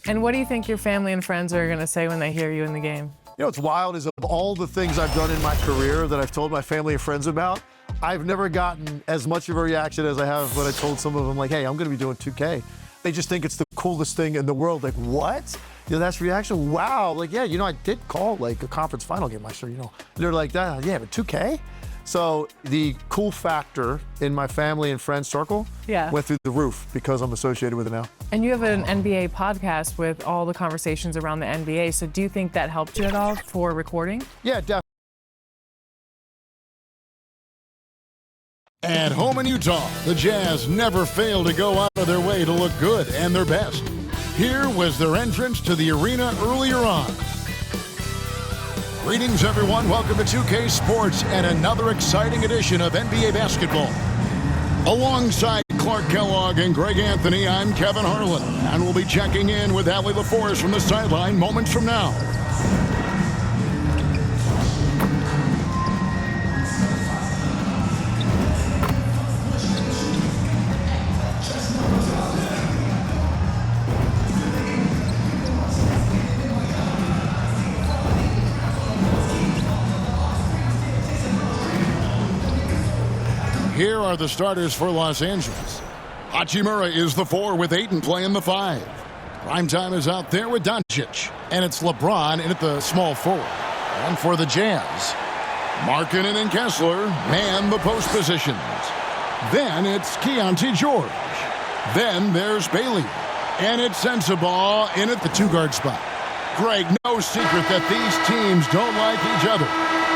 And what do you think your family and friends are going to say when they hear you in the game? You know what's wild is of all the things I've done in my career that I've told my family and friends about, I've never gotten as much of a reaction as I have when I told some of them, like, hey, I'm going to be doing 2K. They just think it's the coolest thing in the world. Like, what? You know, that's reaction? Wow. Like, yeah, you know, I did call, like, a conference final game last year, you know. They're like, that, yeah, but 2K? So the cool factor in my family and friends circle went through the roof because I'm associated with it now. And you have an NBA podcast with all the conversations around the NBA. So do you think that helped you at all for recording? Yeah, definitely. At home in Utah, the Jazz never fail to go out of their way to look good and their best. Here was their entrance to the arena earlier on. Greetings, everyone. Welcome to 2K Sports and another exciting edition of NBA basketball. Alongside Clark Kellogg and Greg Anthony, I'm Kevin Harlan, and we'll be checking in with Allie LaForce from the sideline moments from now. Here are the starters for Los Angeles. Hachimura is the 4 with Ayton playing the 5. Primetime is out there with Doncic. And it's LeBron in at the small forward. And for the Jazz, Markkanen and Kessler man the post positions. Then it's Keontae George. Then there's Bailey. And it's Sensabaugh in at the 2-guard spot. Greg, no secret that these teams don't like each other.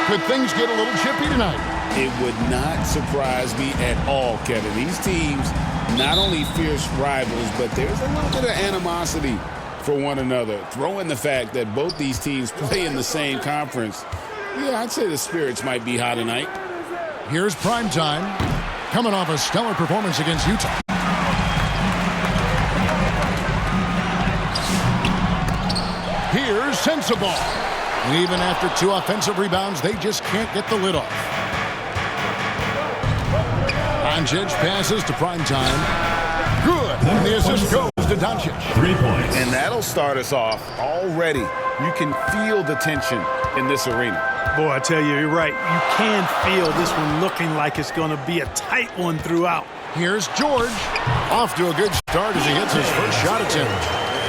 Could things get a little chippy tonight? It would not surprise me at all, Kevin. These teams, not only fierce rivals, but there's a little bit of animosity for one another. Throw in the fact that both these teams play in the same conference. Yeah, I'd say the spirits might be high tonight. Here's Primetime, coming off a stellar performance against Utah. Here's Sensabaugh. And even after 2 offensive rebounds, they just can't get the lid off. Doncic passes to Primetime. Good. And the assist goes to Doncic. 3 points. And that'll start us off already. You can feel the tension in this arena. Boy, I tell you, you're right. You can feel this one looking like it's going to be a tight one throughout. Here's George. Off to a good start as he hits his first shot attempt.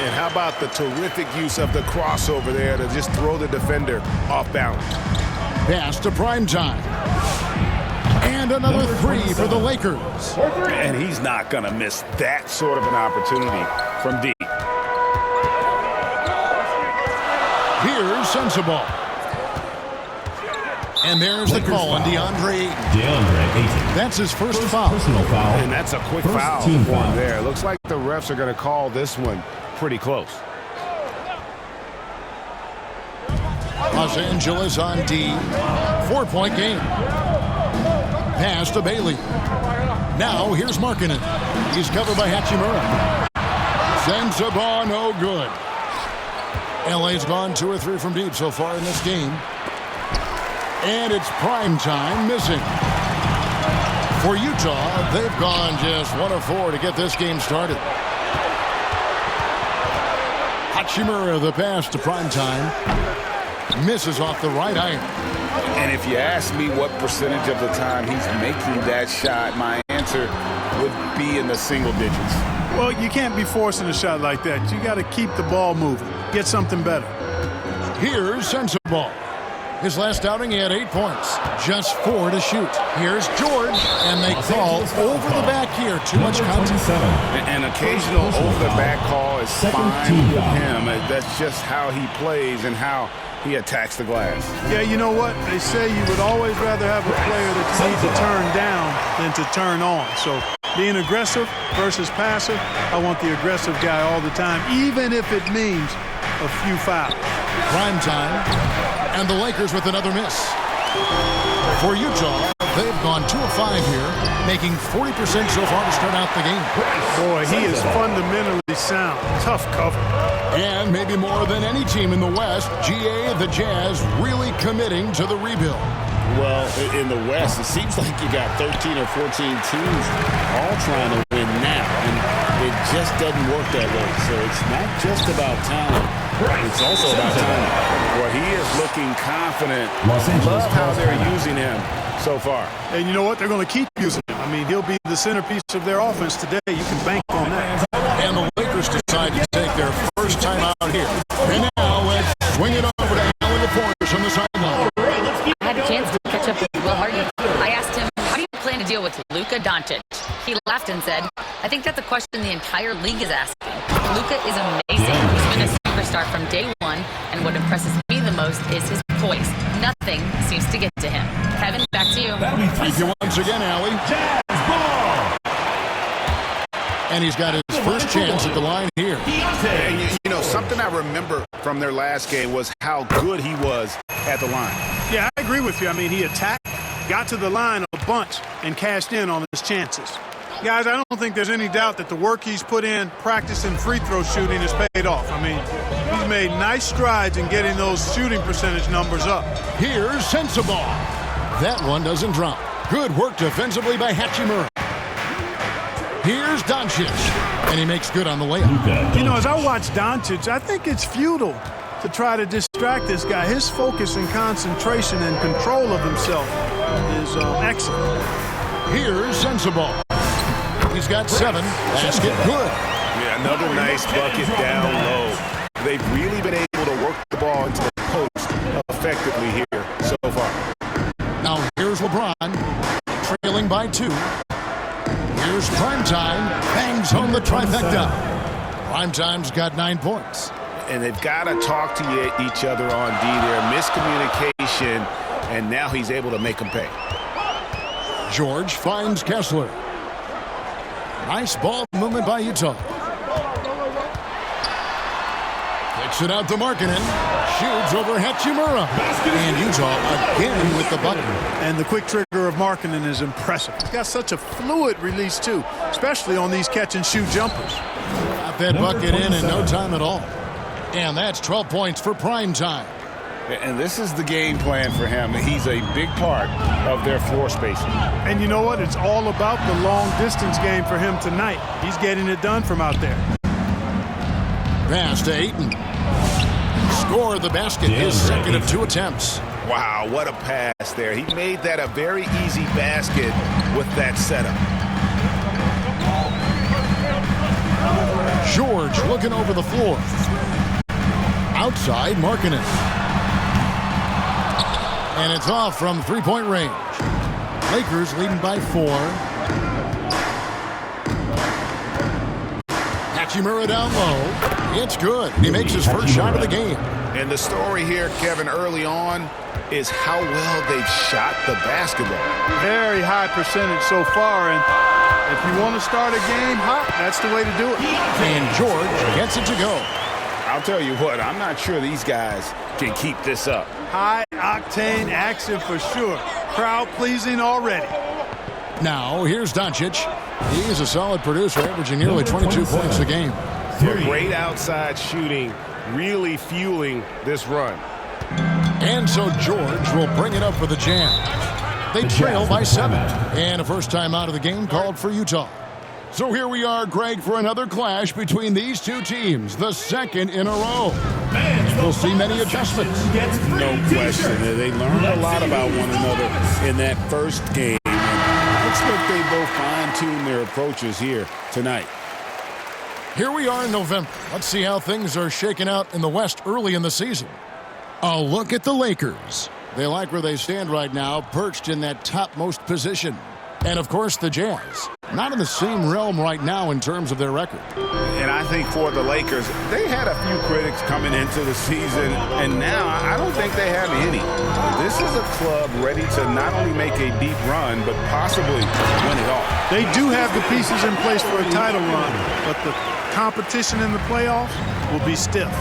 And how about the terrific use of the crossover there to just throw the defender off balance. Pass to Primetime. And another 3 for the Lakers. And he's not going to miss that sort of an opportunity from deep. Here's Sensabaugh. And there's the call on DeAndre Ayton. That's his first foul. Personal foul. And that's a quick foul team for him foul. there. Looks like the refs are going to call this one pretty close. Los Angeles on D. 4-point game. Pass to Bailey. Now here's Markkanen. He's covered by Hachimura. Sensabaugh, no good. LA's gone 2 or 3 from deep so far in this game. And it's prime time missing. For Utah, they've gone just 1 of 4 to get this game started. Hachimura, the pass to prime time. Misses off the right iron. And if you ask me what percentage of the time he's making that shot, my answer would be in the single digits. Well, you can't be forcing a shot like that. You got to keep the ball moving. Get something better. Here's Sensabaugh. His last outing, he had 8 points. Just 4 to shoot. Here's George, and they call over the back here. Too much contact. An occasional over-the-back call is fine with him. That's just how he plays and how he attacks the glass. Yeah, you know what? They say you would always rather have a player that you need to turn down than to turn on. So being aggressive versus passive, I want the aggressive guy all the time, even if it means a few fouls. Prime time, and the Lakers with another miss. For Utah, they've gone 2 of 5 here, making 40% so far to start out the game. Boy, he is fundamentally sound. Tough cover. And maybe more than any team in the West, GA, the Jazz, really committing to the rebuild. Well, in the West, it seems like you got 13 or 14 teams all trying to win now, and it just doesn't work that way. So it's not just about talent. It's also about time. Well, he is looking confident. Love how they're using him so far. And you know what? They're going to keep using him. I mean, he'll be the centerpiece of their offense today. You can bank on that. And the Lakers decide to take their first time out here. And now let's swing it over to Allen LaForce from the sideline. I had a chance to catch up with Will Hardy. I asked him, how do you plan to deal with Luka Doncic? He laughed and said, I think that's a question the entire league is asking. Luka is amazing. He's been a superstar from day one, and what impresses me the most is his poise. Nothing seems to get to him. Kevin, back to you. Thank you once again, Allie. And he's got his first chance at the line here. And you know, something I remember from their last game was how good he was at the line. Yeah, I agree with you. I mean, he attacked, got to the line a bunch, and cashed in on his chances. Guys, I don't think there's any doubt that the work he's put in practicing free throw shooting has paid off. I mean, he's made nice strides in getting those shooting percentage numbers up. Here's Sensabaugh. That one doesn't drop. Good work defensively by Hachimura. Here's Doncic, and he makes good on the layup. You know, as I watch Doncic, I think it's futile to try to distract this guy. His focus and concentration and control of himself is excellent. Here's Sensabaugh. He's got 7. Basket good. Yeah, another nice bucket down low. They've really been able to work the ball into the post effectively here so far. Now here's LeBron, trailing by 2. Here's Primetime, bangs home the trifecta. Primetime's got 9 points. And they've got to talk to each other on D there. Miscommunication, and now he's able to make them pay. George finds Kessler. Nice ball movement by Utah. Kicks it out to Markkanen. Shoots over Hachimura. And Utah again with the bucket. And the quick trigger of Markkanen is impressive. He's got such a fluid release, too, especially on these catch-and-shoot jumpers. Got that bucket in no time at all. And that's 12 points for prime time. And this is the game plan for him. He's a big part of their floor spacing. And you know what? It's all about the long-distance game for him tonight. He's getting it done from out there. Pass to Ayton. Score the basket, his second of 2 attempts. Wow, what a pass there. He made that a very easy basket with that setup. George looking over the floor. Outside, Markkanen. And it's off from 3-point range. Lakers leading by 4. Hachimura down low. It's good. He makes his first shot of the game. And the story here, Kevin, early on is how well they've shot the basketball. Very high percentage so far, and if you want to start a game hot, that's the way to do it. And George gets it to go. I'll tell you what, I'm not sure these guys can keep this up. High-octane action for sure. Crowd-pleasing already. Now, here's Doncic. He's a solid producer, averaging nearly 22 points a game. Great outside shooting really fueling this run. And so George will bring it up for the Jazz. They trail by 7. And a first time out of the game called for Utah. So here we are, Greg, for another clash between these two teams, the second in a row. We'll see many adjustments. No question. They learned a lot about one another in that first game. I expect they both fine-tune their approaches here tonight. Here we are in November. Let's see how things are shaking out in the West early in the season. A look at the Lakers. They like where they stand right now, perched in that topmost position. And, of course, the Jazz. Not in the same realm right now in terms of their record. And I think for the Lakers, they had a few critics coming into the season, and now I don't think they have any. This is a club ready to not only make a deep run, but possibly win it all. They do have the pieces in place for a title run, but the competition in the playoffs will be stiff.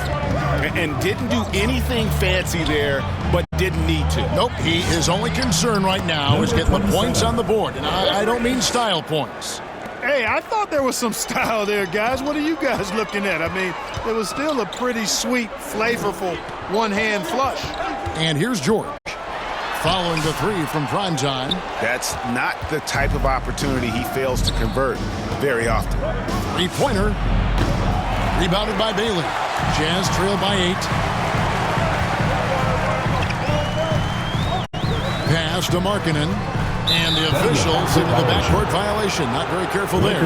And didn't do anything fancy there, but didn't need to. Nope, his only concern right now is getting the points on the board. And I don't mean style points. Hey, I thought there was some style there, guys. What are you guys looking at? I mean, it was still a pretty sweet, flavorful one-hand flush. And here's George. Following the 3 from primetime. That's not the type of opportunity he fails to convert very often. 3-pointer. Rebounded by Bailey. Jazz trail by 8. Pass to Markkanen. And the officials into the backcourt violation. Not very careful there.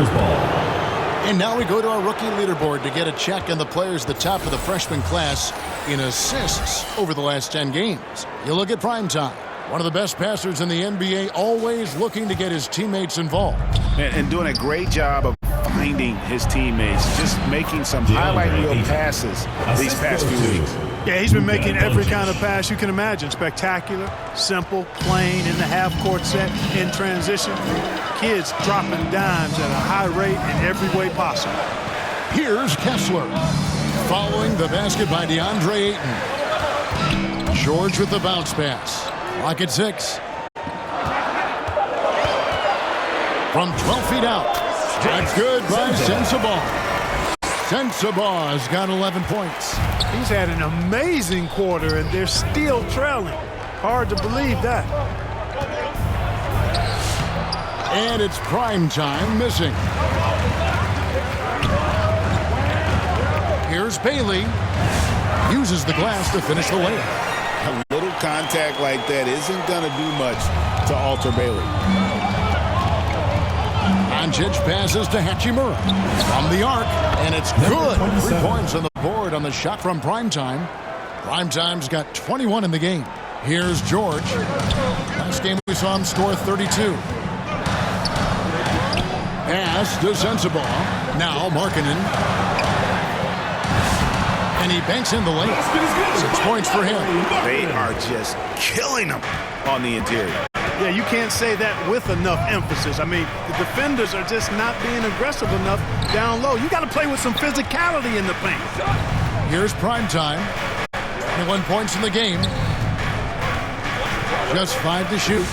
And now we go to our rookie leaderboard to get a check on the players at the top of the freshman class in assists over the last 10 games. You look at primetime. One of the best passers in the NBA, always looking to get his teammates involved. And doing a great job of finding his teammates, just making some highlight reel passes these past few weeks. Yeah, he's been making every kind of pass you can imagine. Spectacular, simple, plain, in the half-court set, in transition. Kids dropping dimes at a high rate in every way possible. Here's Kessler. Following the basket by DeAndre Ayton. George with the bounce pass. Clock at 6. From 12 feet out. That's good by Sensabaugh. Sensabaugh's got 11 points. He's had an amazing quarter, and they're still trailing. Hard to believe that. And it's prime time missing. Here's Bailey. Uses the glass to finish the layup. A little contact like that isn't going to do much to alter Bailey. Doncic passes to Hachimura from the arc, and it's good. 3 points on the board on the shot from Primetime. Primetime's got 21 in the game. Here's George. Last game we saw him score 32. Pass to Sensabaugh. Now Markkanen. And he banks in the lane. 6 points for him. They are just killing them on the interior. Yeah, you can't say that with enough emphasis. I mean, the defenders are just not being aggressive enough down low. You got to play with some physicality in the paint. Here's Primetime. 21 points in the game. Just 5 to shoot.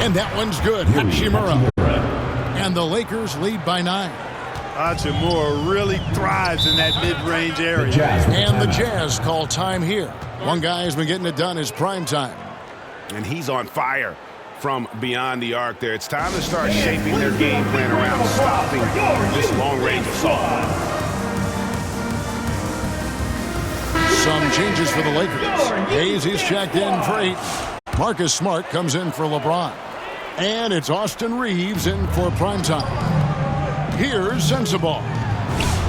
And that one's good. Hachimura. And the Lakers lead by 9. Hachimura really thrives in that mid-range area. And the Jazz call time here. One guy has been getting it done is Primetime. And he's on fire from beyond the arc there. It's time to start shaping their game plan around stopping this long-range assault. Some changes for the Lakers. Hayes is checked in for 8. Marcus Smart comes in for LeBron. And it's Austin Reeves in for Primetime. Here's Sensabaugh.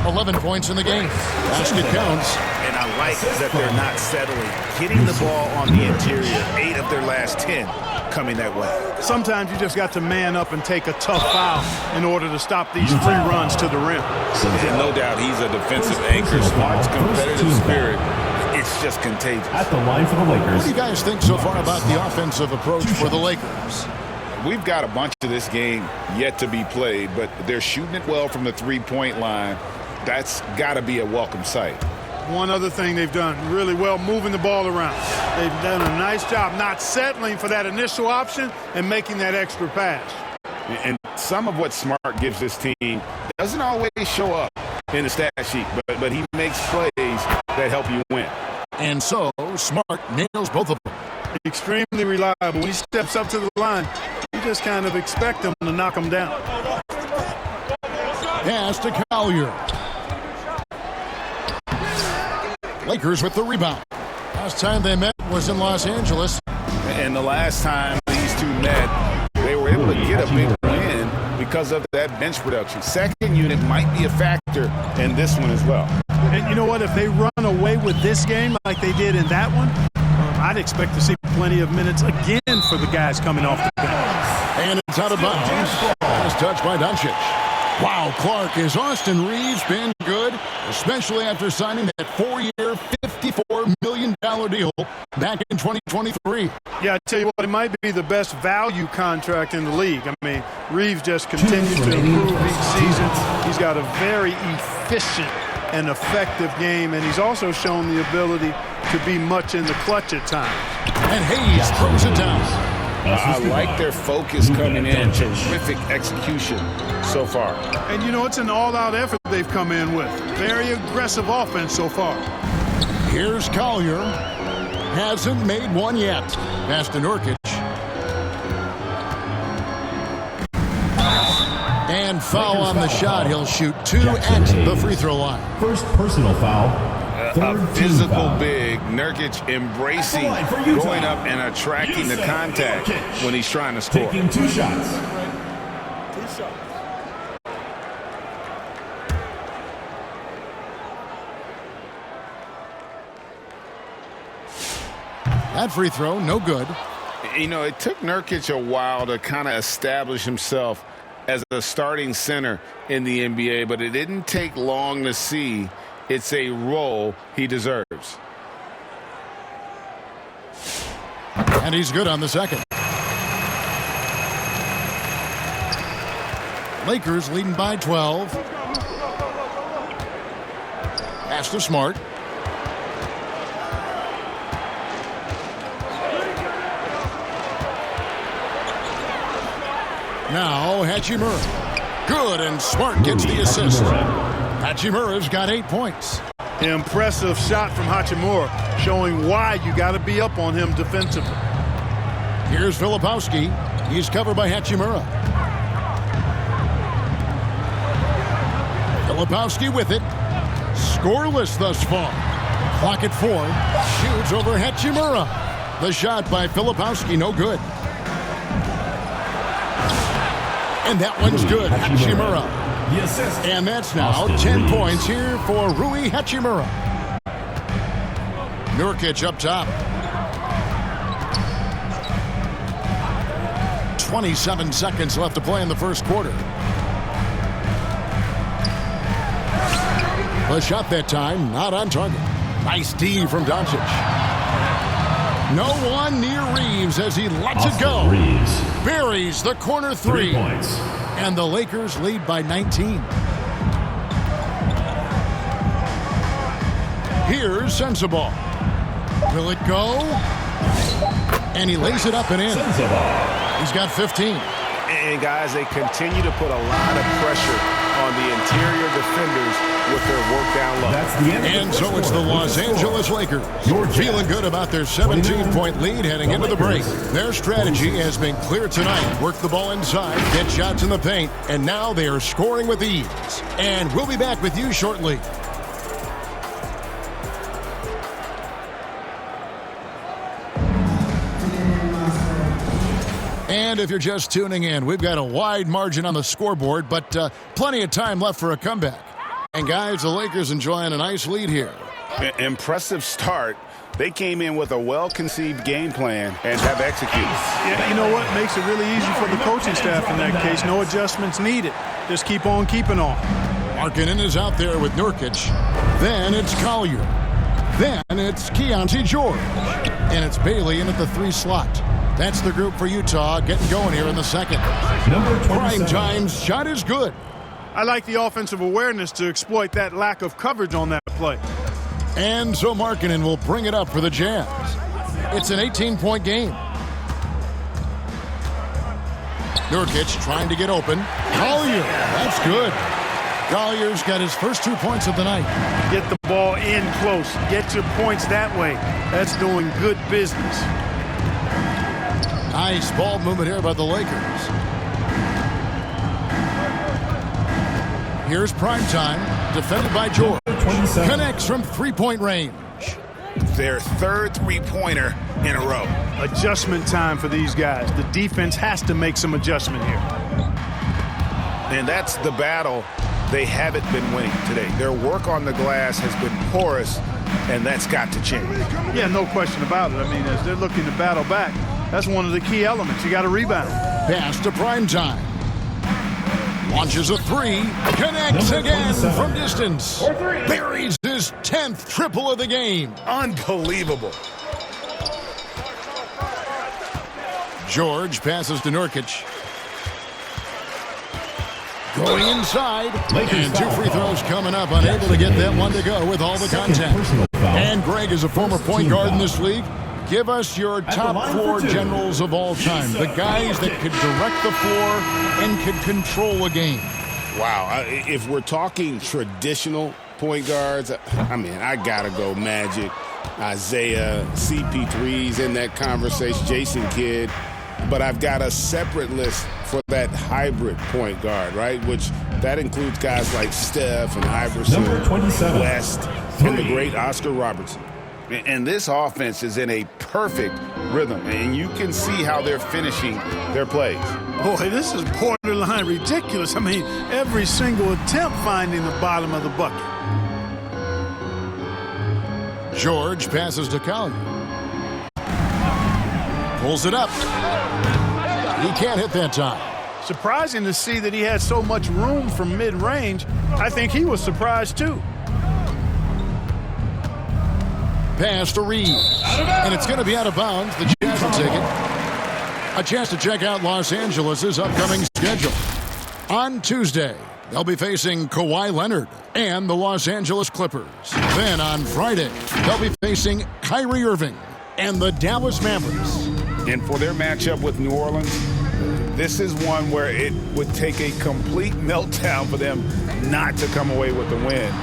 11 points in the game. Basket counts. And I like that they're not settling. Getting the ball on the interior, 8 of their last 10 coming that way. Sometimes you just got to man up and take a tough foul in order to stop these free runs to the rim. And no doubt he's a defensive anchor. Smart's competitive spirit. It's just contagious. At the line for the Lakers. What do you guys think so far about the offensive approach for the Lakers? We've got a bunch of this game yet to be played, but they're shooting it well from the three-point line. That's got to be a welcome sight. One other thing they've done really well, moving the ball around. They've done a nice job not settling for that initial option and making that extra pass. And some of what Smart gives this team doesn't always show up in the stat sheet, but he makes plays that help you win. And so, Smart nails both of them. Extremely reliable. When he steps up to the line, you just kind of expect him to knock him down. Pass to Collier. Lakers with the rebound. Last time they met was in Los Angeles. And the last time these two met, they were able to get a big win because of that bench production. Second unit might be a factor in this one as well. And you know what? If they run away with this game like they did in that one, I'd expect to see plenty of minutes again for the guys coming off the bench. And it's out of bounds. Last touch by Doncic. Wow, Clark, has Austin Reeves been good, especially after signing that 4-year, $54 million deal back in 2023? Yeah, I tell you what, it might be the best value contract in the league. I mean, Reeves just continues to improve each season. He's got a very efficient and effective game, and he's also shown the ability to be much in the clutch at times. And Hayes throws it down. I like their focus coming in. Terrific execution so far. And, you know, it's an all-out effort they've come in with. Very aggressive offense so far. Here's Collier. Hasn't made one yet. Pass to Nurkic. And foul on the shot. He'll shoot 2 at the free throw line. First personal foul. A physical big. Nurkic embracing going up and attracting the contact when he's trying to score. Taking 2 shots. That free throw, no good. You know, it took Nurkic a while to kind of establish himself as a starting center in the NBA, but it didn't take long to see it's a role he deserves. And he's good on the second. Lakers leading by 12. Pass to Smart. Now Hachimura. Good, and Smart gets the assist. Hachimura's got 8 points. Impressive shot from Hachimura, showing why you got to be up on him defensively. Here's Filipowski. He's covered by Hachimura. Filipowski with it. Scoreless thus far. Clock at 4. Shoots over Hachimura. The shot by Filipowski, no good. And that one's good. Hachimura. And that's now 10 points here for Rui Hachimura. Nurkic up top. 27 seconds left to play in the first quarter. The shot that time, not on target. Nice D from Doncic. No one near Reeves as he lets it go. Reeves buries the corner 3. 3 points. And the Lakers lead by 19. Here's Sensabaugh. Will it go? And he lays it up and in. He's got 15. And guys, they continue to put a lot of pressure on the interior defenders with their work down low. That's the end. And so it's the Los Angeles Lakers feeling good about their 17-point lead heading into the break. Their strategy has been clear tonight. Work the ball inside, get shots in the paint, and now they are scoring with ease. And we'll be back with you shortly. And if you're just tuning in, we've got a wide margin on the scoreboard, but plenty of time left for a comeback. And guys, the Lakers enjoying a nice lead here. Impressive start. They came in with a well-conceived game plan and have executed. Yeah, you know what? Makes it really easy for the coaching staff in that case. No adjustments needed. Just keep on keeping on. Markkanen is out there with Nurkic. Then it's Collier. Then it's Keontae George. And it's Bailey in at the 3 slot. That's the group for Utah getting going here in the second. Prime time's shot is good. I like the offensive awareness to exploit that lack of coverage on that play. And so Markkanen will bring it up for the Jazz. It's an 18-point game. Nurkic trying to get open. Collier, that's good. Collier's got his first 2 points of the night. Get the ball in close. Get your points that way. That's doing good business. Nice ball movement here by the Lakers. Here's Primetime, defended by George. Connects from three-point range. Their third three-pointer in a row. Adjustment time for these guys. The defense has to make some adjustment here. And that's the battle they haven't been winning today. Their work on the glass has been porous, and that's got to change. Yeah, no question about it. I mean, as they're looking to battle back, that's one of the key elements. You got to rebound. Pass to Primetime. Launches a three. Connects again from distance. Buries his 10th triple of the game. Unbelievable. George passes to Nurkic. Going inside. And 2 free throws coming up. Unable to get that one to go with all the contact. And Greg is a former point guard in this league. Give us your top 4 generals of all time. The guys that could direct the floor and could control a game. Wow. If we're talking traditional point guards, I mean, I got to go Magic, Isaiah, CP3's in that conversation, Jason Kidd. But I've got a separate list for that hybrid point guard, right? Which that includes guys like Steph and Iverson, West, and the great Oscar Robertson. And this offense is in a perfect rhythm, and you can see how they're finishing their plays. Boy, this is borderline ridiculous. I mean, every single attempt finding the bottom of the bucket. George passes to Collier. Pulls it up. He can't hit that time. Surprising to see that he had so much room from mid-range. I think he was surprised, too. Pass to Reed. And it's going to be out of bounds. The Jazz will take it. A chance to check out Los Angeles' upcoming schedule. On Tuesday, they'll be facing Kawhi Leonard and the Los Angeles Clippers. Then on Friday, they'll be facing Kyrie Irving and the Dallas Mavericks. And for their matchup with New Orleans, this is one where it would take a complete meltdown for them not to come away with the win.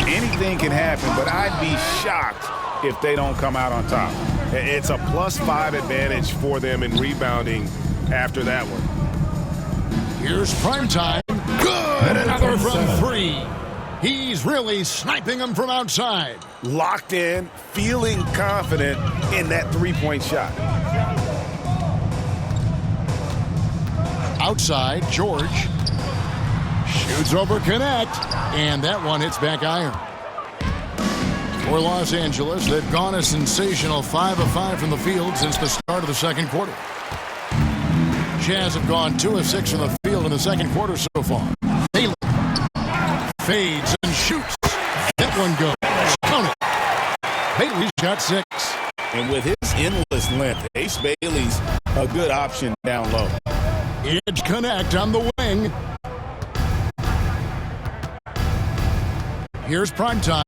Anything can happen, but I'd be shocked if they don't come out on top. It's a +5 advantage for them in rebounding after that one. Here's Primetime. Good! Another from 3. He's really sniping them from outside. Locked in, feeling confident in that three-point shot. Outside, George shoots over Connect, and that one hits back iron. For Los Angeles, they've gone a sensational 5 of 5 from the field since the start of the second quarter. Jazz have gone 2 of 6 from the field in the second quarter so far. Bailey fades and shoots. That one goes. Count it. Bailey's got 6. And with his endless length, Ace Bailey's a good option down low. Edge Connect on the wing. Here's Primetime.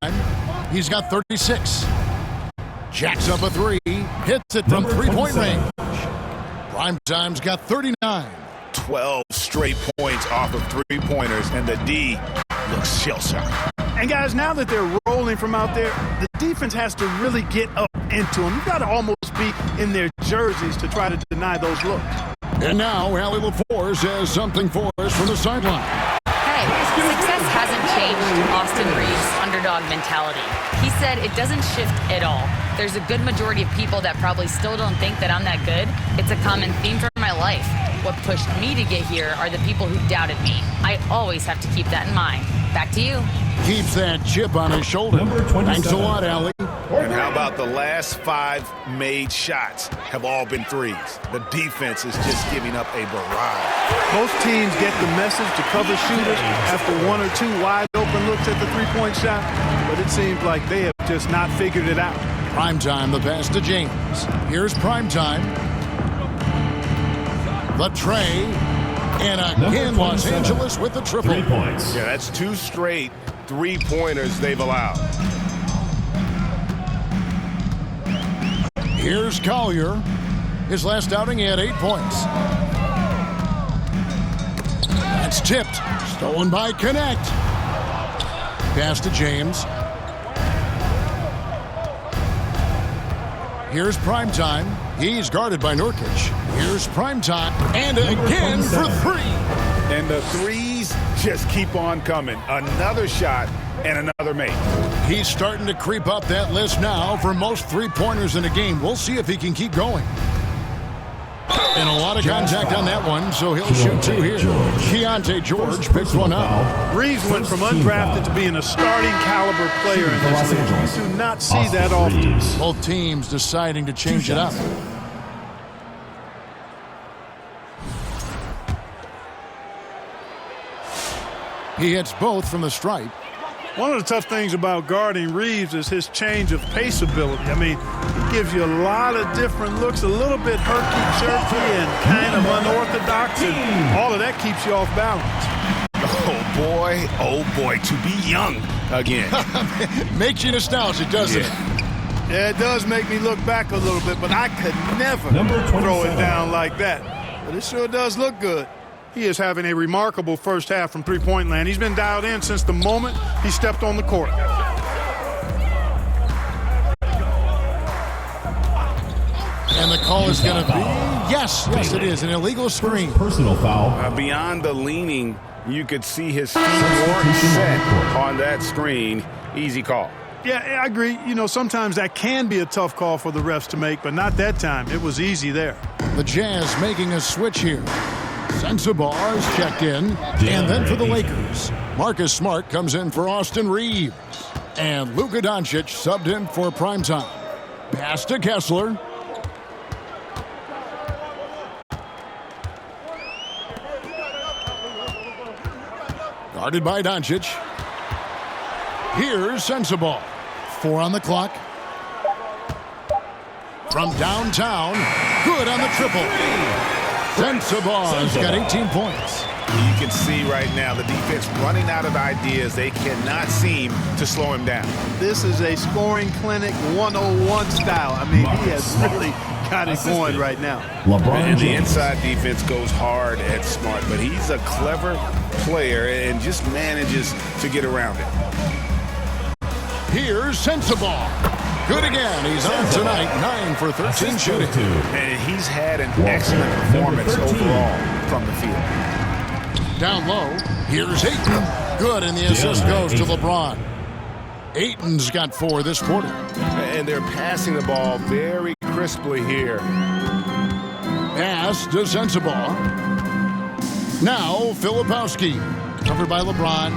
He's got 36. Jacks up a 3. Hits it from three-point range. Primetime's got 39. 12 straight points off of three-pointers, and the D looks shell-shocked. And guys, now that they're rolling from out there, the defense has to really get up into them. You've got to almost be in their jerseys to try to deny those looks. And now, Allie LaForce has something for us from the sideline. Hey, success hasn't changed Austin Reeves' underdog mentality. He said it doesn't shift at all. There's a good majority of people that probably still don't think that I'm that good. It's a common theme for my life. What pushed me to get here are the people who doubted me. I always have to keep that in mind. Back to you. Keeps that chip on his shoulder. Thanks a lot, Allie. And how about the last 5 made shots have all been threes? The defense is just giving up a barrage. Most teams get the message to cover shooters after 1 or 2 wide open looks at the three-point shot, but it seems like they have just not figured it out. Primetime, the pass to James. Here's Primetime. The tray. And again, Los Angeles with the triple. 3 points. Yeah, that's 2 straight three-pointers they've allowed. Here's Collier. His last outing, he had 8 points. That's tipped. Stolen by Connect. Pass to James. Here's Primetime. He's guarded by Nurkic. Here's Primetime. And again for three. And the threes just keep on coming. Another shot and another make. He's starting to creep up that list now for most three-pointers in a game. We'll see if he can keep going. And a lot of contact on that one, so he'll shoot two here. Keontae George picks one up. Reeves went from undrafted to being a starting caliber player in this league. You do not see that often. Both teams deciding to change it up. He hits both from the stripe. One of the tough things about guarding Reeves is his change of pace ability. I mean, he gives you a lot of different looks, a little bit herky-jerky and kind of unorthodox, and all of that keeps you off balance. Oh boy, to be young again. Makes you nostalgic, doesn't it? Yeah, it does make me look back a little bit, but I could never throw it down like that. But it sure does look good. He is having a remarkable first half from three-point land. He's been dialed in since the moment he stepped on the court. And the call is going to be, yes, it is, an illegal screen. Personal foul. Beyond the leaning, you could see his feet weren't set on that screen. Easy call. Yeah, I agree. You know, sometimes that can be a tough call for the refs to make, but not that time. It was easy there. The Jazz making a switch here. Sensabaugh is checked in. And then for the Lakers, Marcus Smart comes in for Austin Reeves. And Luka Doncic subbed in for Primetime. Pass to Kessler. Guarded by Doncic. Here's Sensabaugh. 4 on the clock. From downtown, good on the triple. Sensabaugh's got 18 points. You can see right now the defense running out of ideas. They cannot seem to slow him down. This is a scoring clinic 101 style. I mean, he has really got it going right now. And the inside defense goes hard at Smart, but he's a clever player and just manages to get around it. Here's Sensabaugh. Good again. He's on tonight. 9 for 13 shooting. And he's had an excellent performance overall from the field. Down low. Here's Ayton. Good, and the assist goes to LeBron. Ayton's got 4 this quarter. And they're passing the ball very crisply here. Pass to Sensabaugh. Now Filipowski. Covered by LeBron.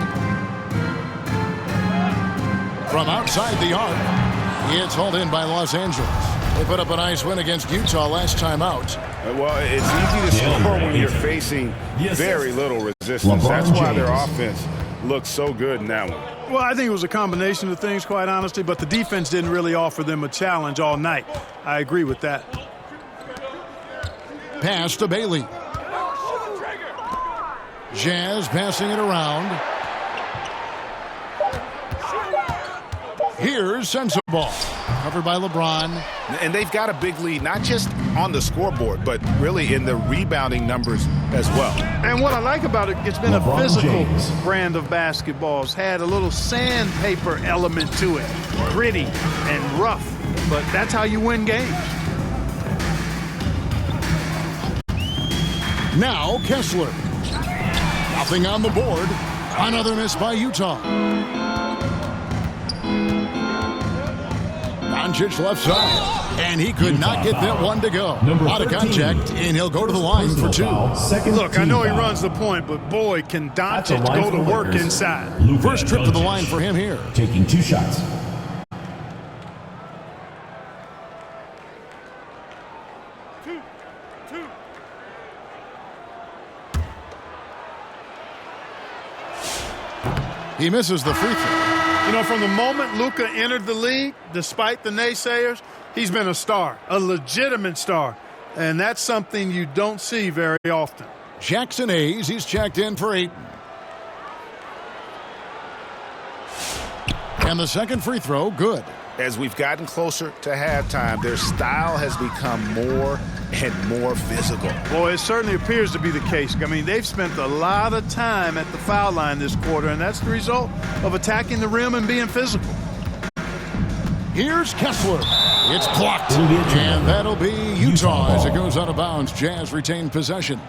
From outside the arc. It's hauled in by Los Angeles. They put up a nice win against Utah last time out. Well, it's easy to score when you're facing very little resistance. That's why their offense looks so good in that one. Well, I think it was a combination of things, quite honestly, but the defense didn't really offer them a challenge all night. I agree with that. Pass to Bailey. Jazz passing it around. Here's Sensabaugh. Covered by LeBron. And they've got a big lead, not just on the scoreboard, but really in the rebounding numbers as well. And what I like about it, it's been a physical brand of basketball. It's had a little sandpaper element to it. Gritty and rough. But that's how you win games. Now Kessler. Nothing on the board. Another miss by Utah. Doncic left side, and he could not get that one to go. Out of contact, and he'll go to the line for 2. Look, I know he runs the point, but boy, can Doncic go to work inside. First trip to the line for him here. Taking 2 shots. He misses the free throw. You know, from the moment Luka entered the league, despite the naysayers, he's been a star, a legitimate star. And that's something you don't see very often. Jackson Hayes, he's checked in for 8. And the second free throw, good. As we've gotten closer to halftime, their style has become more and more physical. Well, it certainly appears to be the case. I mean, they've spent a lot of time at the foul line this quarter, and that's the result of attacking the rim and being physical. Here's Kessler. It's blocked. And that'll be Utah as it goes out of bounds. Jazz retain possession.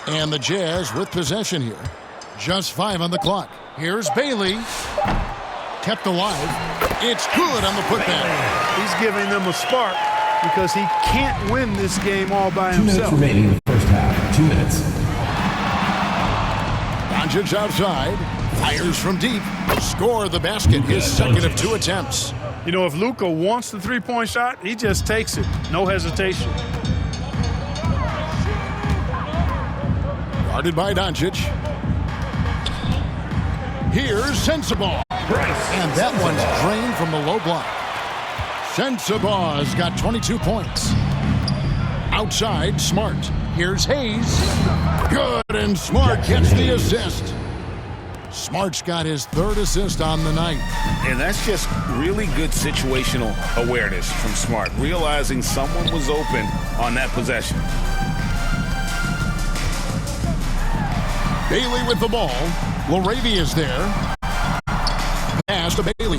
And the Jazz with possession here. Just 5 on the clock. Here's Bailey. Kept alive. It's good on the putback. He's giving them a spark because he can't win this game all by himself. 2 minutes remaining in the first half. 2 minutes. Doncic outside. Fires from deep. Score the basket. His second of 2 attempts. You know, if Luka wants the three-point shot, he just takes it. No hesitation. Guarded by Doncic. Here's Sensabaugh. And that one's drained from the low block. Sensabaugh's got 22 points. Outside, Smart. Here's Hayes. Good, and Smart gets the assist. Smart's got his 3rd assist on the night. And that's just really good situational awareness from Smart, realizing someone was open on that possession. Bailey with the ball. Laravia's there. Pass to Bailey.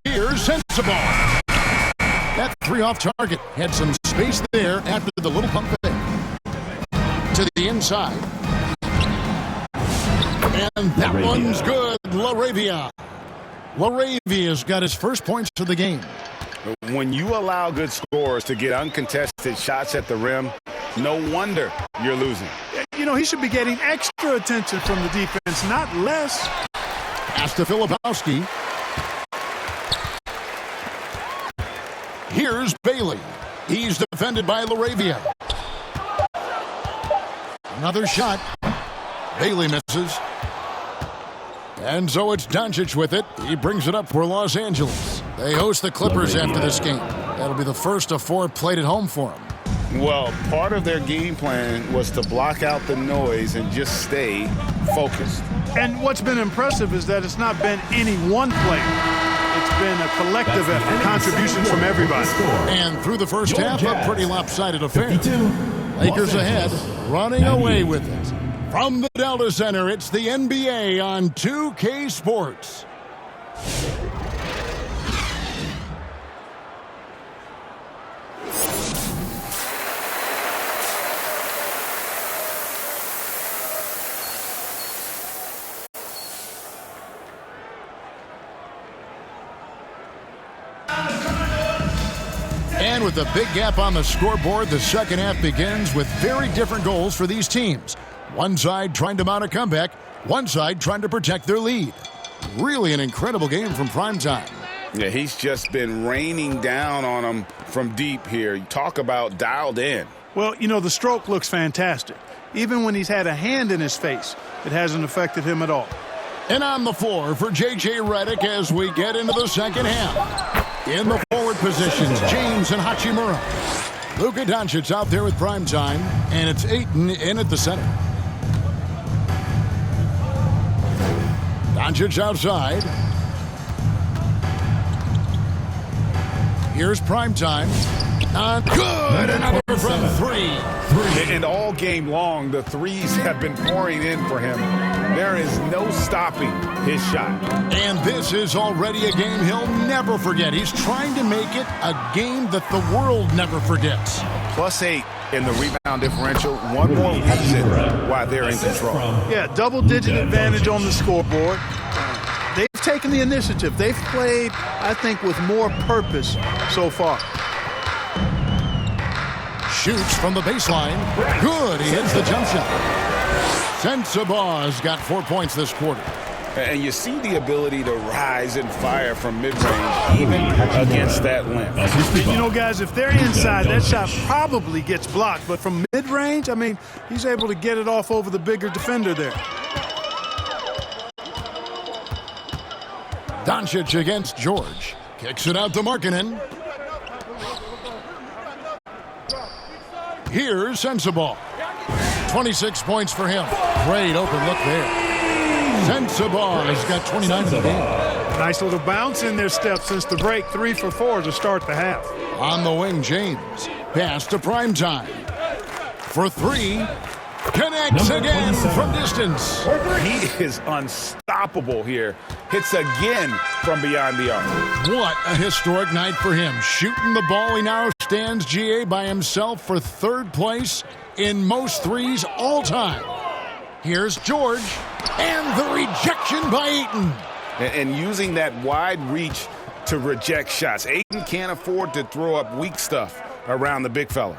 Here's Sensabaugh. That 3 off target. Had some space there after the little pump fake. To the inside. And that one's good. Laravia. Laravia's got his first points of the game. When you allow good scorers to get uncontested shots at the rim, no wonder you're losing. You know, he should be getting extra attention from the defense, not less. Pass to Filipowski. Here's Bailey. He's defended by Laravia. Another shot. Bailey misses. And so it's Doncic with it. He brings it up for Los Angeles. They host the Clippers after this game. That'll be the first of 4 played at home for them. Well, part of their game plan was to block out the noise and just stay focused. And what's been impressive is that it's not been any one player. It's been a collective effort, contributions from everybody. And through the first half, a pretty lopsided affair. Lakers ahead, running away with it. From the Delta Center, it's the NBA on 2K Sports. And with a big gap on the scoreboard, the second half begins with very different goals for these teams. One side trying to mount a comeback, one side trying to protect their lead. Really an incredible game from primetime. Yeah, he's just been raining down on them from deep here. You talk about dialed in. Well, you know, the stroke looks fantastic. Even when he's had a hand in his face, it hasn't affected him at all. And on the floor for J.J. Redick as we get into the second half. In the forward positions, James and Hachimura. Luka Doncic out there with primetime, and it's Ayton in at the center. Doncic outside. Here's primetime. Good! Another from 3. And all game long, the threes have been pouring in for him. There is no stopping his shot. And this is already a game he'll never forget. He's trying to make it a game that the world never forgets. +8 in the rebound differential. One more reason why they're in control. Yeah, double-digit advantage on the scoreboard. They've taken the initiative. They've played, I think, with more purpose so far. Shoots from the baseline. Good. He hits the jump shot. Sensabaugh's got 4 points this quarter. And you see the ability to rise and fire from mid-range, even against that length. You know, guys, if they're inside, that shot probably gets blocked. But from mid-range, I mean, he's able to get it off over the bigger defender there. Doncic against George. Kicks it out to Markkanen. Here's Sensabaugh. 26 points for him. Great open look there. Sensabaugh has got 29 in the game. Nice little bounce in their step since the break. 3 for 4 to start the half. On the wing, James. Pass to Primetime. For 3. Connects again from distance. He is unstoppable here. Hits again from beyond the arc. What a historic night for him. Shooting the ball, he now stands GA by himself for 3rd place in most threes all time. Here's George, and the rejection by Ayton. And using that wide reach to reject shots. Ayton can't afford to throw up weak stuff around the big fella.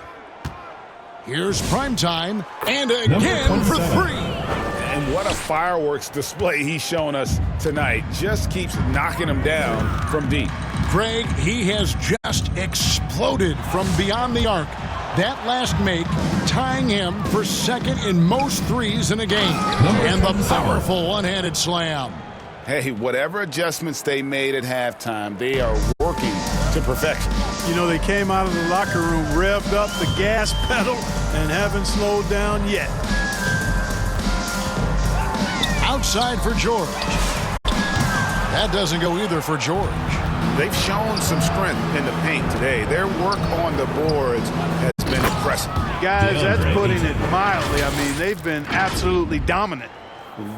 Here's Primetime, and again for 3. And what a fireworks display he's showing us tonight. Just keeps knocking him down from deep. Greg, he has just exploded from beyond the arc. That last make tying him for 2nd in most threes in a game. And the powerful one-handed slam. Hey, whatever adjustments they made at halftime, they are working to perfection. You know, they came out of the locker room, revved up the gas pedal, and haven't slowed down yet. Outside for George. That doesn't go either for George. They've shown some strength in the paint today. Their work on the boards has been impressive. Guys, that's putting it mildly. I mean, they've been absolutely dominant.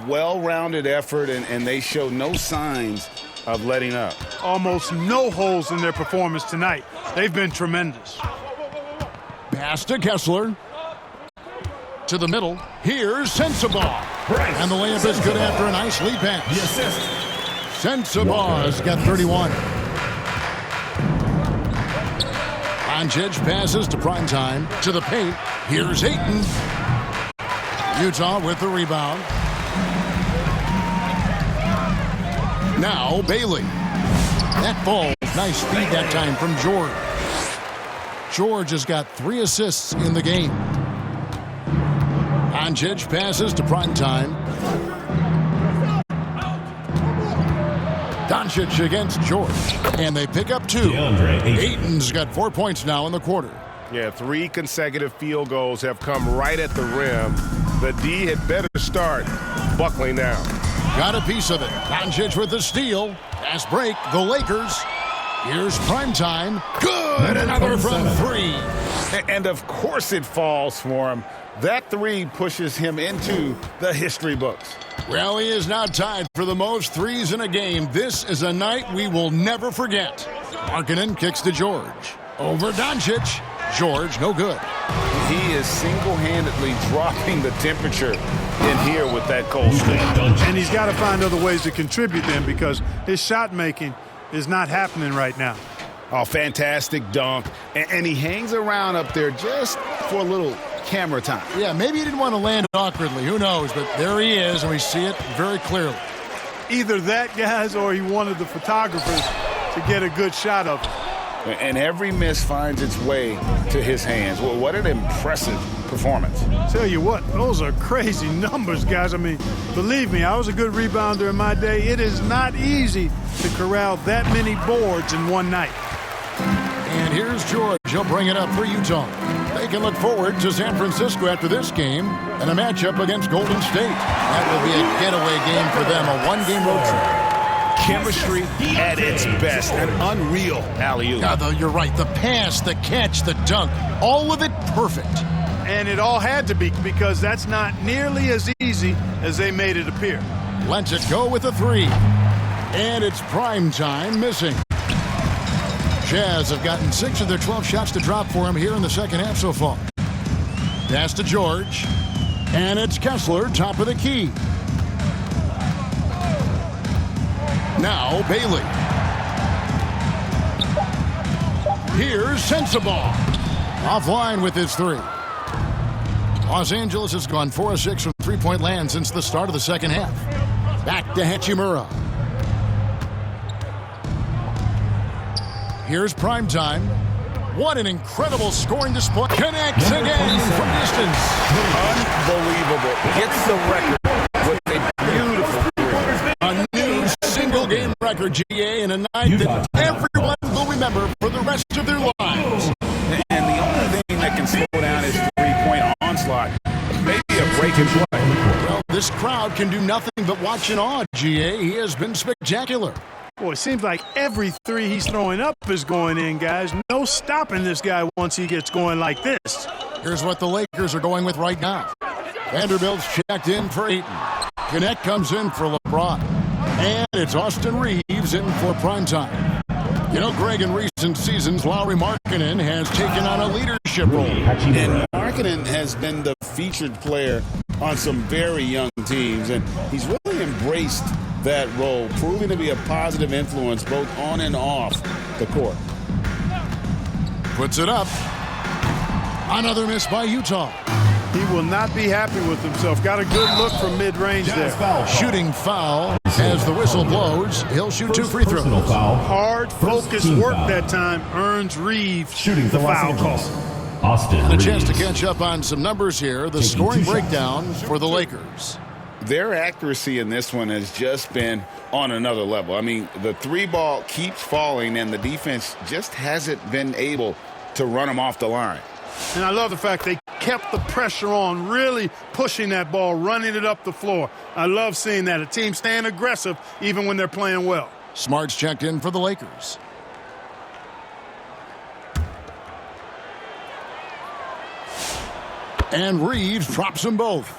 Well-rounded effort, and they show no signs of letting up. Almost no holes in their performance tonight. They've been tremendous. Pass to Kessler. To the middle. Here's Sensabaugh. And the layup is good after a nice lead pass. Sensabaugh has got 31. Doncic passes to Primetime. To the paint. Here's Ayton. Utah with the rebound. Now Bailey. That ball, nice speed that time from George. George has got 3 assists in the game. Doncic passes to Primetime. Doncic against George. And they pick up 2. Ayton's got 4 points now in the quarter. Yeah, 3 consecutive field goals have come right at the rim. The D had better start buckling down. Got a piece of it. Doncic with the steal. Fast break. The Lakers. Here's Primetime. Good. Another from 3. And of course it falls for him. That 3 pushes him into the history books. Well, he is now tied for the most threes in a game. This is a night we will never forget. Markkanen kicks to George. Over Doncic. George, no good. He is single-handedly dropping the temperature in here with that cold streak. And he's got to find other ways to contribute then, because his shot making is not happening right now. Oh, fantastic dunk. And he hangs around up there just for a little camera time. Yeah, maybe he didn't want to land awkwardly. Who knows? But there he is, and we see it very clearly. Either that, guys, or he wanted the photographers to get a good shot of him. And every miss finds its way to his hands. Well, what an impressive performance. Tell you what, those are crazy numbers, guys. I mean, believe me, I was a good rebounder in my day. It is not easy to corral that many boards in one night. And here's George. He'll bring it up for Utah. They can look forward to San Francisco after this game and a matchup against Golden State. That will be a getaway game for them, a one-game road trip. Chemistry at its best. An unreal alley-oop. You're right. The pass, the catch, the dunk, all of it perfect. And it all had to be, because that's not nearly as easy as they made it appear. Lets it go with a 3. And it's Primetime missing. Jazz have gotten 6 of their 12 shots to drop for him here in the second half so far. Pass to George. And it's Kessler, top of the key. Now Bailey. Here's Sensabaugh. Offline with his 3. Los Angeles has gone 4 of 6 from three-point land since the start of the second half. Back to Hachimura. Here's Primetime. What an incredible scoring display. Connects again from distance. Unbelievable. Gets the record with a beautiful three. A new single-game record. in a night that everyone will remember for the rest of their lives. And the only thing that can slow down his three-point onslaught, maybe a break and play. Well, this crowd can do nothing but watch in awe, GA. He has been spectacular. Boy, it seems like every three he's throwing up is going in, guys. No stopping this guy once he gets going like this. Here's what the Lakers are going with right now. Vanderbilt's checked in for Ayton. Connect comes in for LeBron. And it's Austin Reeves in for primetime. You know, Greg, in recent seasons, Lauri Markkanen has taken on a leadership role. And Markkanen has been the featured player on some very young teams, and he's really embraced that role, proving to be a positive influence both on and off the court. Puts it up. Another miss by Utah. He will not be happy with himself. Got a good look from mid-range there. Shooting foul as the whistle blows. He'll shoot 2 free throws. Hard, focused work that time earns Reeves the foul call. Austin And a chance to Reeves. catch up on some numbers here. The scoring breakdown for the Lakers. Their accuracy in this one has just been on another level. I mean, the three ball keeps falling, and the defense just hasn't been able to run them off the line. And I love the fact they kept the pressure on, really pushing that ball, running it up the floor. I love seeing that. A team staying aggressive even when they're playing well. Smart's checked in for the Lakers. And Reeves drops them both.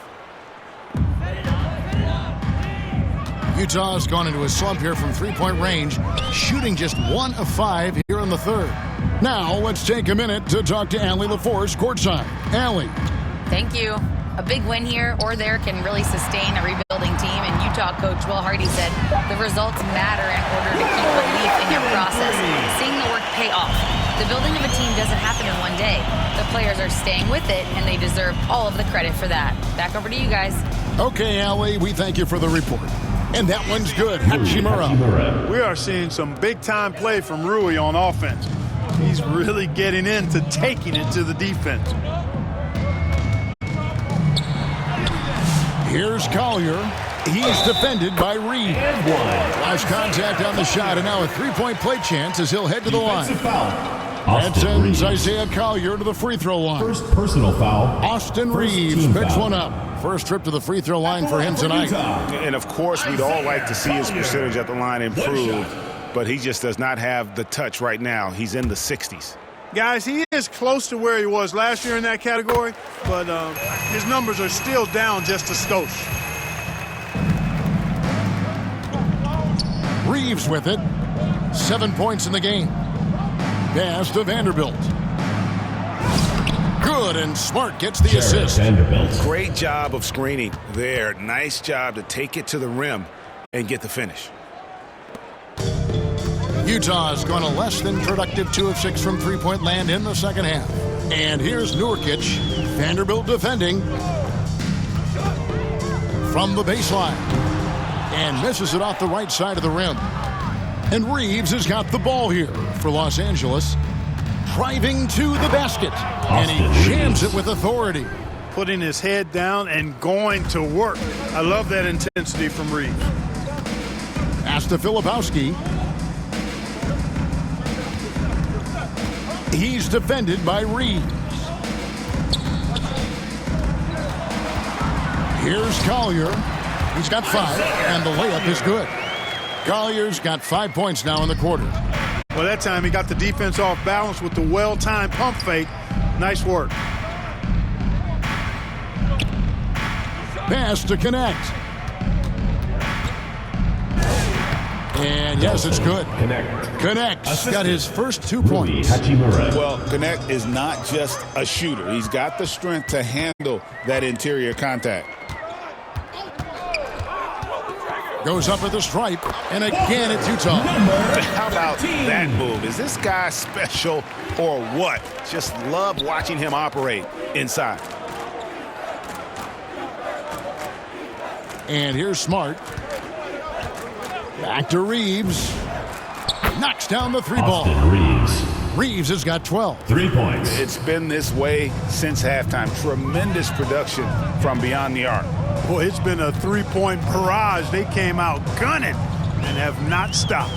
Utah's gone into a slump here from three-point range, shooting just 1 of 5 here in the third. Now, let's take a minute to talk to Allie LaForce courtside. Allie. Thank you. A big win here or there can really sustain a rebuilding team, and Utah coach Will Hardy said the results matter in order to keep belief in your process, seeing the work pay off. The building of a team doesn't happen in one day. The players are staying with it, and they deserve all of the credit for that. Back over to you guys. Okay, Allie, we thank you for the report. And that one's good. Hachimura. We are seeing some big-time play from Rui on offense. He's really getting into taking it to the defense. Here's Collier. He's defended by Reed. Last contact on the shot, and now a three-point play chance as he'll head to the line. That sends Isaiah Collier to the free throw line. First personal foul. Austin Reeves picks one up. First trip to the free throw line for him tonight. And, of course, we'd all like to see his percentage at the line improve, but he just does not have the touch right now. He's in the 60s. Guys, he is close to where he was last year in that category, but his numbers are still down just a skosh. Reeves with it. 7 points in the game. Pass to Vanderbilt. Good, and Smart gets the assist. Vanderbilt. Great job of screening there. Nice job to take it to the rim and get the finish. Utah's gone a less than productive 2 of 6 from three-point land in the second half. And here's Nurkic. Vanderbilt defending from the baseline. And misses it off the right side of the rim. And Reeves has got the ball here for Los Angeles. Driving to the basket. And he jams it with authority. Putting his head down and going to work. I love that intensity from Reeves. Pass to Filipowski. He's defended by Reeves. Here's Collier. He's got 5, and the layup is good. Collier's got 5 points now in the quarter. Well, that time he got the defense off balance with the well-timed pump fake. Nice work. Pass to Connect. And yes, it's good. Connect's got his first 2 points. Well, Connect is not just a shooter. He's got the strength to handle that interior contact. Goes up at the stripe, and again it's Utah. How about that move? Is this guy special or what? Just love watching him operate inside. And here's Smart. Back to Reeves. Knocks down the 3 ball. Reeves has got 12. 3 points. It's been this way since halftime. Tremendous production from beyond the arc. Boy, it's been a 3-point barrage. They came out gunning and have not stopped.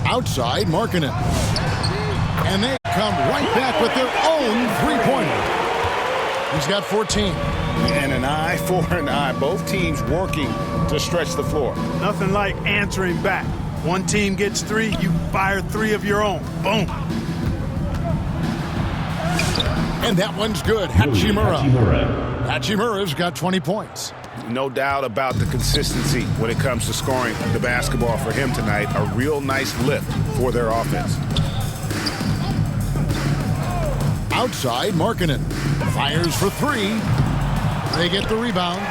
Outside, Markkanen. And they come right back with their own three-pointer. He's got 14. And an eye for an eye. Both teams working to stretch the floor. Nothing like answering back. One team gets 3, you fire 3 of your own. Boom. And that one's good. Hachimura's got 20 points. No doubt about the consistency when it comes to scoring the basketball for him tonight. A real nice lift for their offense. Outside, Markkanen fires for 3. They get the rebound.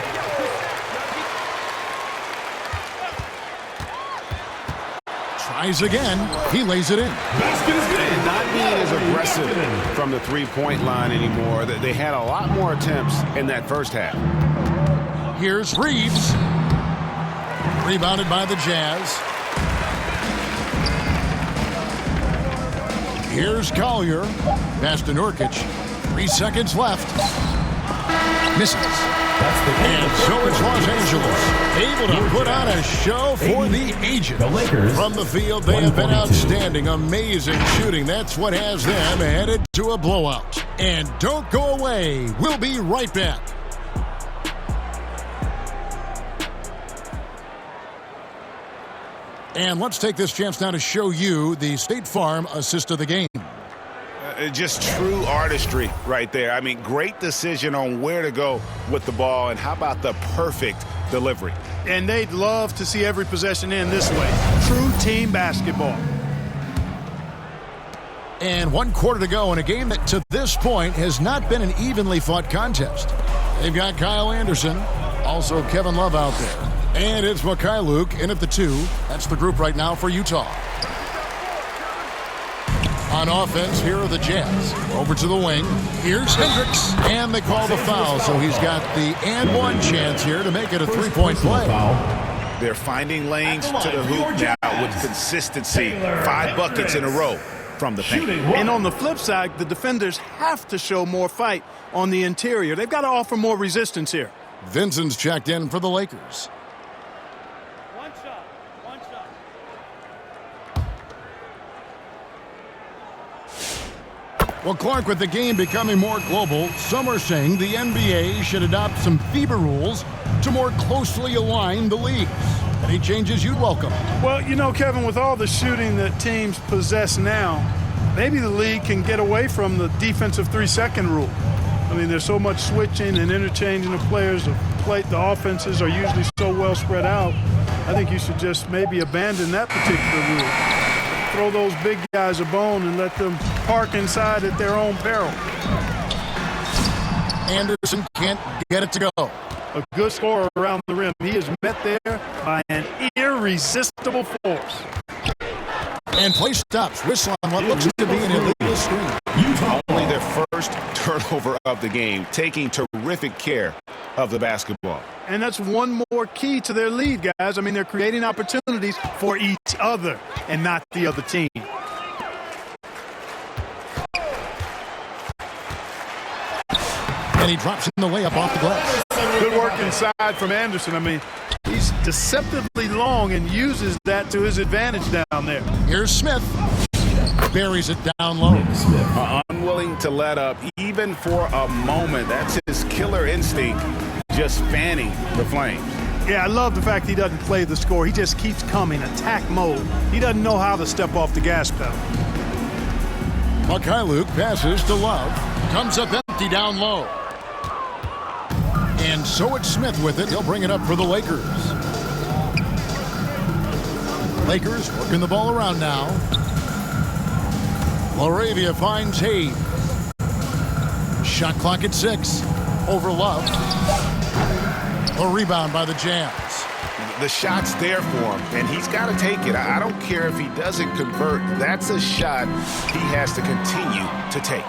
Tries again. He lays it in. Not being as aggressive from the three-point line anymore. They had a lot more attempts in that first half. Here's Reeves. Rebounded by the Jazz. Here's Collier. Pass to Nurkic. 3 seconds left. Misses. And so it's Los Angeles, able to put on a show for the Agents. From the field, they have been outstanding. Amazing shooting. That's what has them headed to a blowout. And don't go away. We'll be right back. And let's take this chance now to show you the State Farm assist of the game. Just true artistry right there. I mean, great decision on where to go with the ball, and how about the perfect delivery? And they'd love to see every possession end this way. True team basketball. And 1 quarter to go in a game that to this point has not been an evenly fought contest. They've got Kyle Anderson, also Kevin Love out there. And it's Mikhailuk in at the 2. That's the group right now for Utah. On offense, here are the Jazz. Over to the wing. Here's Hendricks. And they call the foul, so he's got the and one chance here to make it a 3-point play. They're finding lanes to the hoop now with consistency. 5 buckets in a row from the paint. And on the flip side, the defenders have to show more fight on the interior. They've got to offer more resistance here. Vincent's checked in for the Lakers. Well, Clark, with the game becoming more global, some are saying the NBA should adopt some FIBA rules to more closely align the leagues. Any changes you'd welcome? Well, you know, Kevin, with all the shooting that teams possess now, maybe the league can get away from the defensive 3-second rule. I mean, there's so much switching and interchanging of players. The offenses are usually so well spread out. I think you should just maybe abandon that particular rule. Throw those big guys a bone and let them park inside at their own peril. Anderson can't get it to go. A good scorer around the rim. He is met there by an irresistible force. And play stops. Whistle on what looks to be an illegal screen. Utah only their first turnover of the game, taking terrific care of the basketball. And that's one more key to their lead, guys. I mean, they're creating opportunities for each other and not the other team. And he drops in the layup off the glass. Good work inside from Anderson. I mean, he's deceptively long and uses that to his advantage down there. Here's Smith. Buries it down low. Unwilling to let up even for a moment. That's his killer instinct, just fanning the flames. Yeah, I love the fact he doesn't play the score. He just keeps coming, attack mode. He doesn't know how to step off the gas pedal. Mikhailuk passes to Love. Comes up empty down low. And so it's Smith with it. He'll bring it up for the Lakers. Lakers working the ball around now. Laravia finds Hayes. Shot clock at 6. Over Love. A rebound by the Jazz. The shot's there for him, and he's got to take it. I don't care if he doesn't convert. That's a shot he has to continue to take.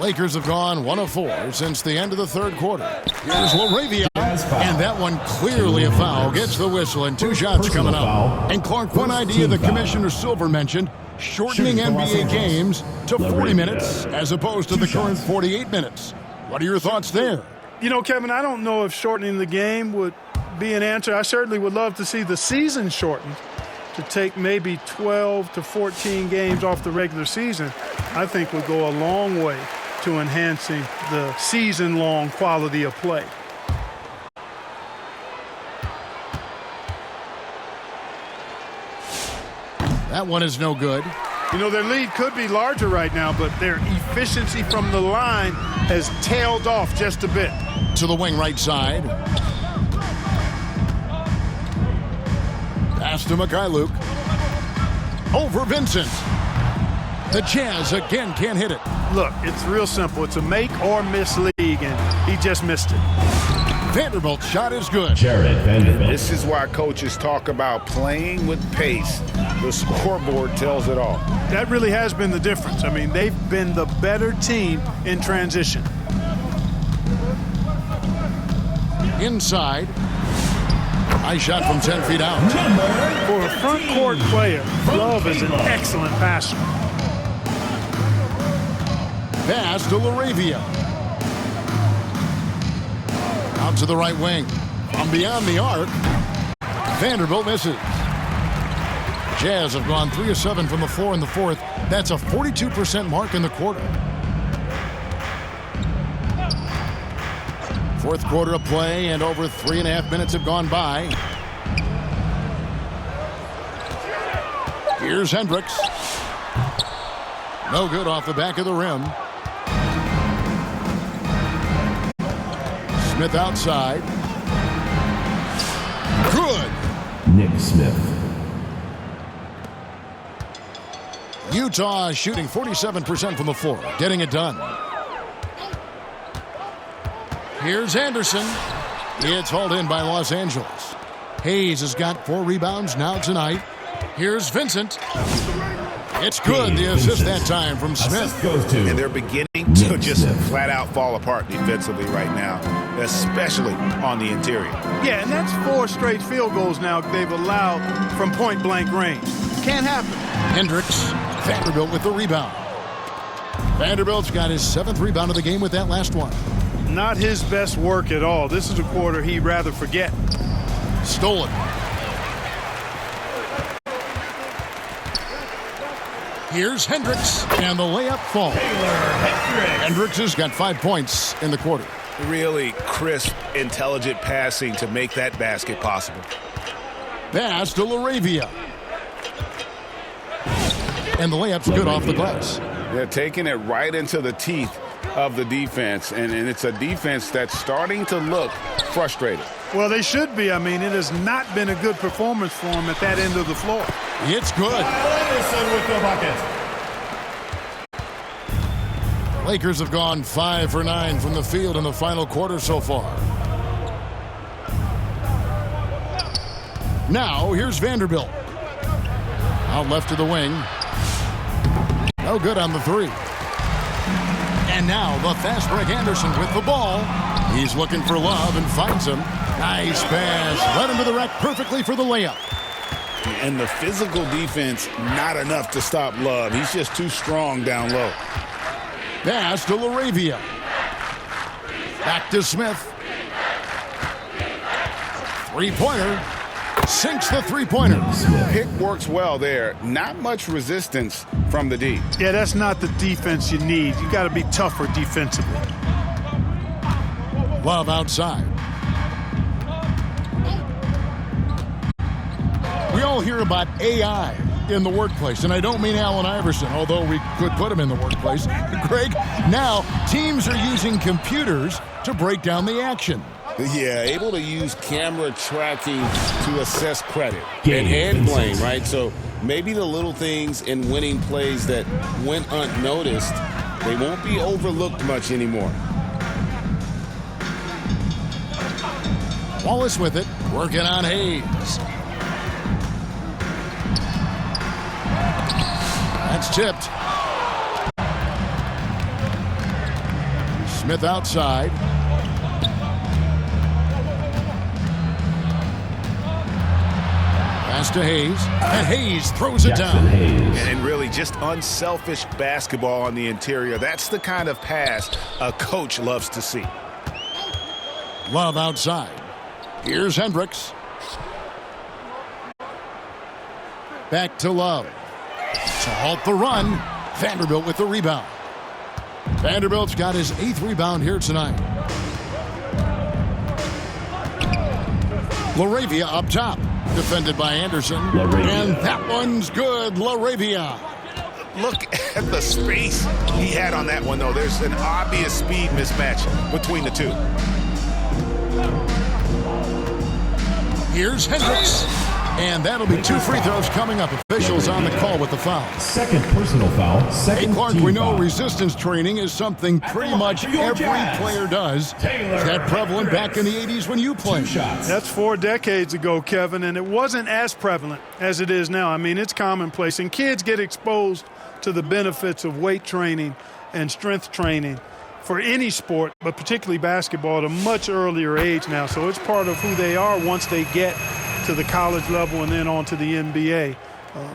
Lakers have gone 1 of 4 since the end of the third quarter. Here's Laravia, and that one clearly a foul. Gets the whistle, and 2 shots coming up. And Clark, one idea that Commissioner Silver mentioned, shortening NBA games to 40 minutes as opposed to the current 48 minutes. What are your thoughts there? You know, Kevin, I don't know if shortening the game would be an answer. I certainly would love to see the season shortened. to take maybe 12 to 14 games off the regular season, I think would go a long way to enhancing the season-long quality of play. That one is no good. You know, their lead could be larger right now, but their efficiency from the line has tailed off just a bit. To the wing right side. Pass to Mikhailuk. Over Vincent. The Jazz again can't hit it. Look, it's real simple. It's a make or miss league, and he just missed it. Vanderbilt's shot is good. Jared Vanderbilt. This is why coaches talk about playing with pace. The scoreboard tells it all. That really has been the difference. I mean, they've been the better team in transition. Inside. High shot from 10 feet out. For a front court player, Love is an excellent passer. Pass to Laravia. Out to the right wing. From beyond the arc. Vanderbilt misses. Jazz have gone 3 of 7 from the floor in the fourth. That's a 42% mark in the quarter. Fourth quarter of play, and over 3.5 minutes have gone by. Here's Hendricks. No good off the back of the rim. Smith outside. Good. Nick Smith. Utah shooting 47% from the floor, getting it done. Here's Anderson. It's hauled in by Los Angeles. Hayes has got 4 rebounds now tonight. Here's Vincent. It's good. The assist that time from Smith. And they're beginning to just flat out fall apart defensively right now, especially on the interior. Yeah, and that's 4 straight field goals now they've allowed from point-blank range. Can't happen. Hendricks. Vanderbilt with the rebound. Vanderbilt's got his 7th rebound of the game with that last one. Not his best work at all. This is a quarter he'd rather forget. Stolen. Here's Hendricks, and the layup falls. Hendricks has got 5 points in the quarter. Really crisp, intelligent passing to make that basket possible. Pass to Laravia. And the layup's good off the glass. They're taking it right into the teeth of the defense, and it's a defense that's starting to look frustrated. Well, they should be. I mean, it has not been a good performance for them at that end of the floor. It's good. Anderson with the bucket. Lakers have gone 5 for 9 from the field in the final quarter so far. Now, here's Vanderbilt. Out left to the wing. No good on the 3. And now the fast break Anderson with the ball. He's looking for Love and finds him. Nice pass. Led him to the rack perfectly for the layup. And the physical defense, not enough to stop Love. He's just too strong down low. Pass to Laravia. Back to Smith. Three-pointer. Sinks the three-pointer. Pick works well there. Not much resistance from the D. Yeah, that's not the defense you need. You got to be tougher defensively. Love outside. We all hear about AI in the workplace, and I don't mean Allen Iverson, although we could put him in the workplace. Greg, now teams are using computers to break down the action. Yeah, able to use camera tracking to assess credit and blame, right? So maybe the little things in winning plays that went unnoticed, they won't be overlooked much anymore. Wallace with it, working on Hayes. That's tipped. Smith outside. Pass to Hayes, and Hayes throws it down. And really just unselfish basketball on the interior. That's the kind of pass a coach loves to see. Love outside. Here's Hendricks. Back to Love. To halt the run. Vanderbilt with the rebound. Vanderbilt's got his 8th rebound here tonight. LaRavia up top. Defended by Anderson. And that one's good. LaRavia. Look at the space he had on that one, though. There's an obvious speed mismatch between the two. Here's Hendricks. And that'll be 2 free throws coming up. Officials on the call with the foul. Second personal foul. Second Hey, Clark, team we know foul. resistance training is something pretty much every player does. Is that prevalent back in the 80s when you played? That's 4 decades ago, Kevin, and it wasn't as prevalent as it is now. I mean, it's commonplace, and kids get exposed to the benefits of weight training and strength training for any sport, but particularly basketball, at a much earlier age now. So it's part of who they are once they get to the college level and then on to the NBA.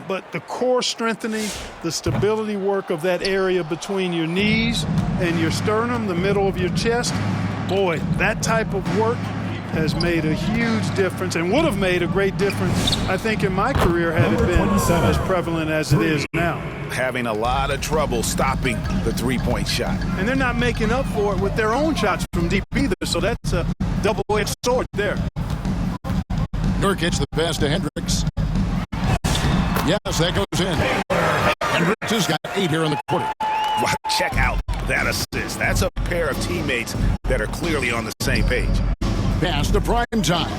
But the core strengthening, the stability work of that area between your knees and your sternum, the middle of your chest, boy, that type of work has made a huge difference and would have made a great difference, I think, in my career had it been as prevalent as it is now. Having a lot of trouble stopping the three-point shot. And they're not making up for it with their own shots from deep either, so that's a double-edged sword there. Nurkic the pass to Hendricks. Yes, that goes in. Hendricks has got 8 here in the quarter. Wow, check out that assist. That's a pair of teammates that are clearly on the same page. Pass to Prime Time.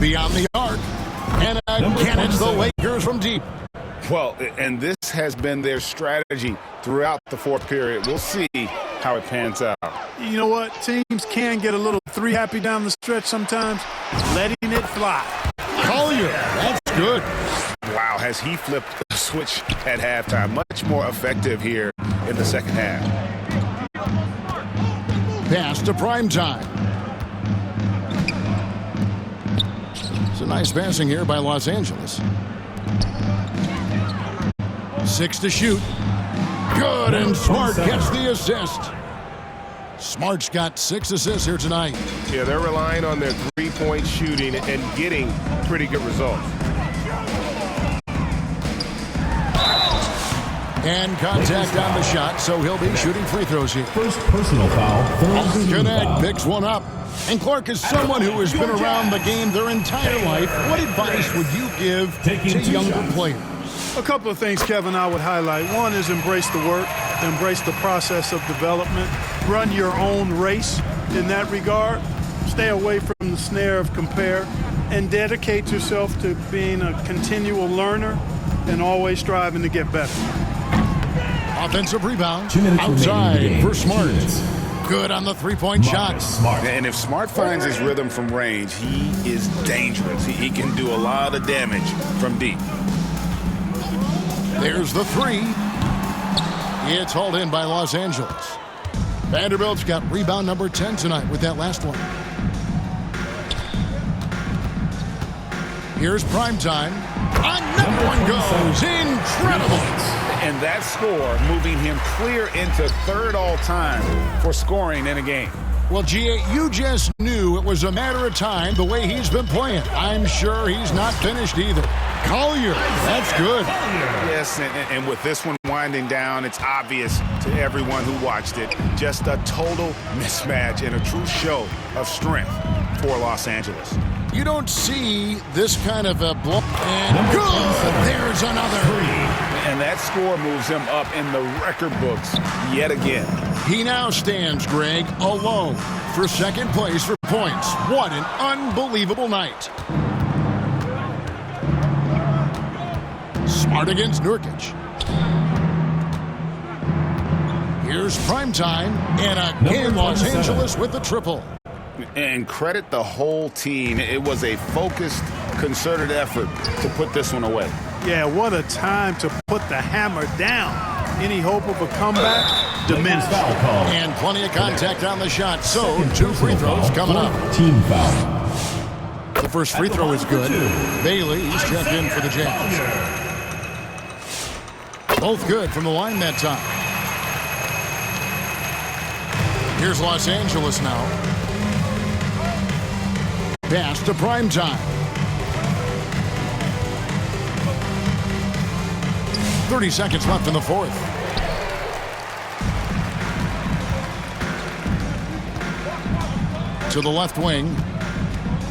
Beyond the arc. And again, it's the Lakers from deep. Well, and this has been their strategy throughout the fourth period. We'll see how it pans out. You know what? Teams can get a little three happy down the stretch sometimes, letting it fly. Collier, that's good. Wow, has he flipped the switch at halftime? Much more effective here in the second half. Pass to Prime Time. It's a nice passing here by Los Angeles. 6 to shoot. Good, and Smart gets the assist. Smart's got 6 assists here tonight. Yeah, they're relying on their three-point shooting and getting pretty good results. And contact on the shot, so he'll be shooting free throws here. First personal foul. Third team Connect foul. picks one up. And Clark, is someone who has been around the game their entire life, what advice would you give to younger players? A couple of things, Kevin, I would highlight. One is embrace the work, embrace the process of development, run your own race in that regard, stay away from the snare of compare, and dedicate yourself to being a continual learner and always striving to get better. Offensive rebound 2 minutes outside remaining in the for game. Smart. 2 minutes. Good on the three-point shot. Smart. And if Smart finds his rhythm from range, he is dangerous. He can do a lot of damage from deep. There's the 3. It's hauled in by Los Angeles. Vanderbilt's got rebound number 10 tonight with that last one. Here's Prime Time. Another one goes. Incredible. And that score moving him clear into third all-time for scoring in a game. Well, G.A., you just knew it was a matter of time the way he's been playing. I'm sure he's not finished either. Collier, that's good. Yes, and with this one winding down, it's obvious to everyone who watched it. Just a total mismatch and a true show of strength for Los Angeles. You don't see this kind of a blow. And good, there's another. And that score moves him up in the record books yet again. He now stands, Greg, alone for second place for points. What an unbelievable night. Smart against Nurkic. Here's Prime Time, and again Los Angeles with the triple. And credit the whole team. It was a focused, concerted effort to put this one away. Yeah, what a time to put the hammer down. Any hope of a comeback diminished. Foul call. And plenty of contact on the shot, so 2 free throws coming up. Team foul. The first free throw is good. Bailey, he's checked in for the Jazz. Both good from the line that time. Here's Los Angeles now. Pass to Primetime. 30 seconds left in the fourth. To the left wing.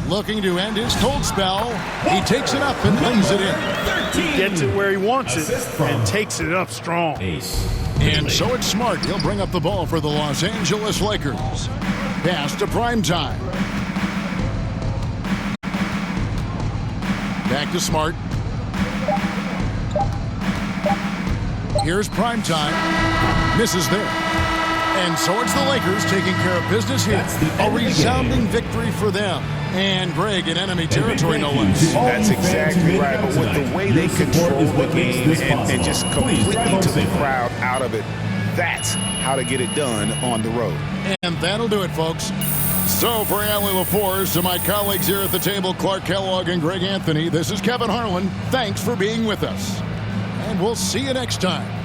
Looking to end his cold spell. He takes it up and lays it in. He gets it where he wants it and takes it up strong. And so it's Smart. He'll bring up the ball for the Los Angeles Lakers. Pass to Primetime. Back to Smart. Here's Primetime. Misses there. And so it's the Lakers taking care of business here. A resounding victory for them. And Greg in enemy territory, no less. That's exactly right. But with the way they control the game and just completely took the crowd out of it, that's how to get it done on the road. And that'll do it, folks. So for Allie LaForce, to my colleagues here at the table, Clark Kellogg and Greg Anthony, this is Kevin Harlan. Thanks for being with us. And we'll see you next time.